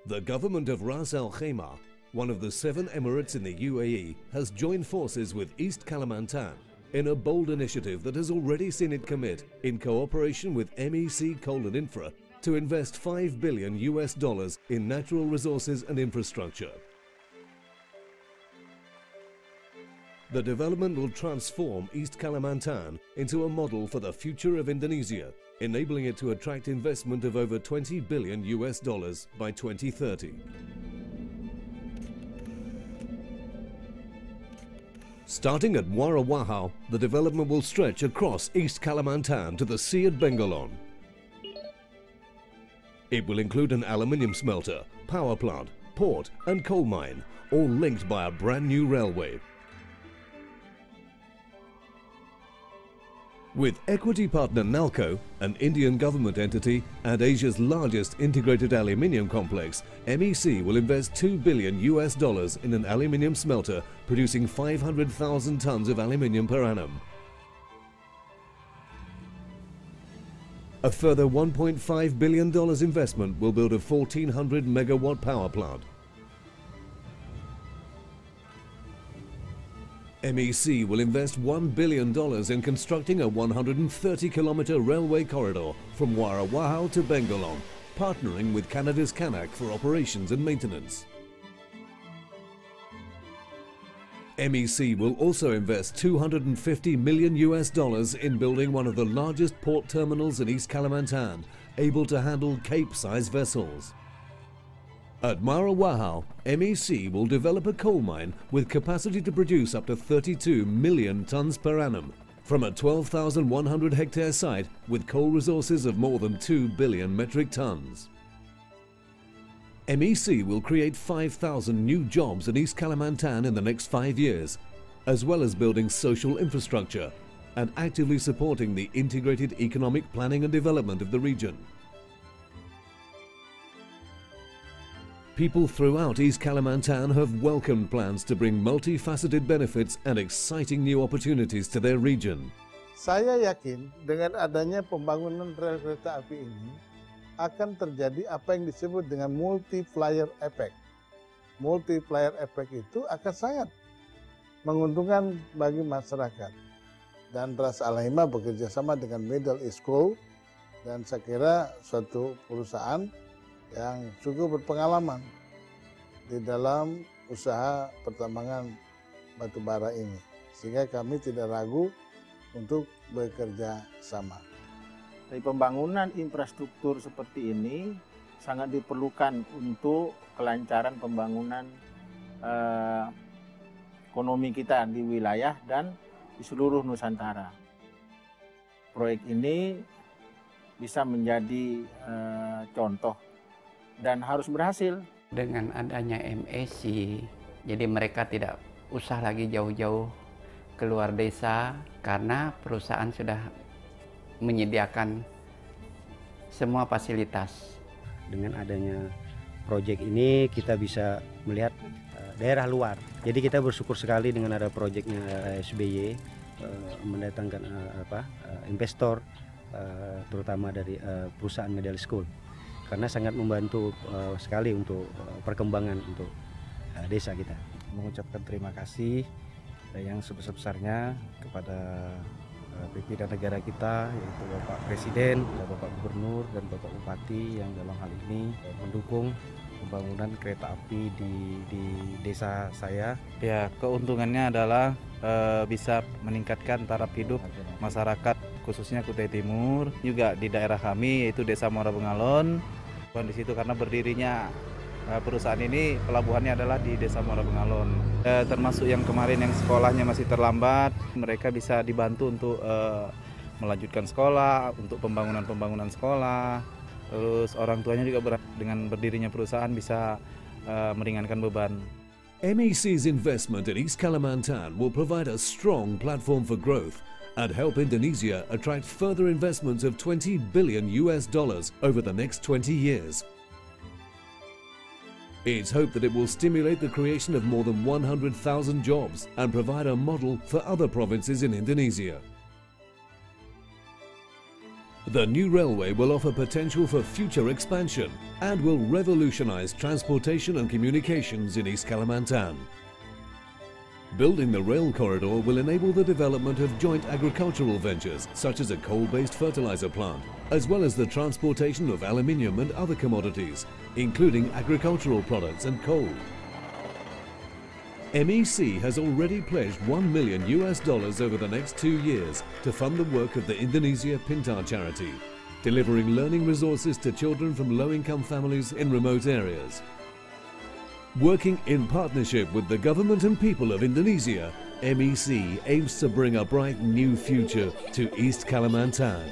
The government of Ras Al Khaimah, one of the 7 emirates in the UAE, has joined forces with East Kalimantan in a bold initiative that has already seen it commit, in cooperation with MEC Coal and Infra, to invest $5 billion in natural resources and infrastructure. The development will transform East Kalimantan into a model for the future of Indonesia, enabling it to attract investment of over $20 billion by 2030. Starting at Muara Wahau, the development will stretch across East Kalimantan to the sea at Bengalon. It will include an aluminium smelter, power plant, port and coal mine, all linked by a brand new railway. With equity partner Nalco, an Indian government entity and Asia's largest integrated aluminium complex, MEC will invest $2 billion in an aluminium smelter producing 500,000 tons of aluminium per annum. A further $1.5 billion investment will build a 1,400 megawatt power plant. MEC will invest $1 billion in constructing a 130-kilometer railway corridor from Muara Wahau to Bengalon, partnering with Canada's CANAC for operations and maintenance. MEC will also invest $250 million in building one of the largest port terminals in East Kalimantan, able to handle Cape-sized vessels. At Muara Wahau, MEC will develop a coal mine with capacity to produce up to 32 million tons per annum from a 12,100 hectare site with coal resources of more than 2 billion metric tons. MEC will create 5,000 new jobs in East Kalimantan in the next 5 years, as well as building social infrastructure and actively supporting the integrated economic planning and development of the region. People throughout East Kalimantan have welcomed plans to bring multifaceted benefits and exciting new opportunities to their region. Saya yakin dengan adanya pembangunan rel kereta api ini akan terjadi apa yang disebut dengan multiplier effect. Multiplier effect itu akan sangat menguntungkan bagi masyarakat. Dan Ras Al Khaimah bekerja sama dengan Middle East Coal, dan saya kira suatu perusahaan yang cukup berpengalaman di dalam usaha pertambangan batu bara ini, sehingga kami tidak ragu untuk bekerja sama. Dari pembangunan infrastruktur seperti ini sangat diperlukan untuk kelancaran pembangunan ekonomi kita di wilayah dan di seluruh Nusantara. Proyek ini bisa menjadi contoh dan harus berhasil. Dengan adanya MEC, jadi mereka tidak usah lagi jauh-jauh keluar desa karena perusahaan sudah menyediakan semua fasilitas. Dengan adanya proyek ini kita bisa melihat daerah luar. Jadi kita bersyukur sekali dengan ada proyeknya SBY mendatangkan investor terutama dari perusahaan Middle East Coal. Karena sangat membantu sekali untuk perkembangan untuk desa kita. Mengucapkan terima kasih yang sebesar-besarnya kepada pimpinan negara kita, yaitu Bapak Presiden, Bapak Gubernur, dan Bapak Bupati yang dalam hal ini mendukung pembangunan kereta api di desa saya. Ya, keuntungannya adalah bisa meningkatkan taraf hidup masyarakat, khususnya Kutai Timur, juga di daerah kami yaitu Desa Muara Bengalon. Di situ karena berdirinya perusahaan ini, pelabuhannya adalah di Desa Muara Bengalon. Termasuk yang kemarin yang sekolahnya masih terlambat, mereka bisa dibantu untuk melanjutkan sekolah, untuk pembangunan sekolah. Terus orang tuanya juga dengan berdirinya perusahaan bisa meringankan beban. MEC's investment in East Kalimantan will provide a strong platform for growth and help Indonesia attract further investments of $20 billion over the next 20 years. It's hoped that it will stimulate the creation of more than 100,000 jobs and provide a model for other provinces in Indonesia. The new railway will offer potential for future expansion and will revolutionize transportation and communications in East Kalimantan. Building the rail corridor will enable the development of joint agricultural ventures such as a coal-based fertilizer plant, as well as the transportation of aluminium and other commodities, including agricultural products and coal. MEC has already pledged $1 million over the next 2 years to fund the work of the Indonesia Pintar charity, delivering learning resources to children from low-income families in remote areas. Working in partnership with the government and people of Indonesia, MEC aims to bring a bright new future to East Kalimantan.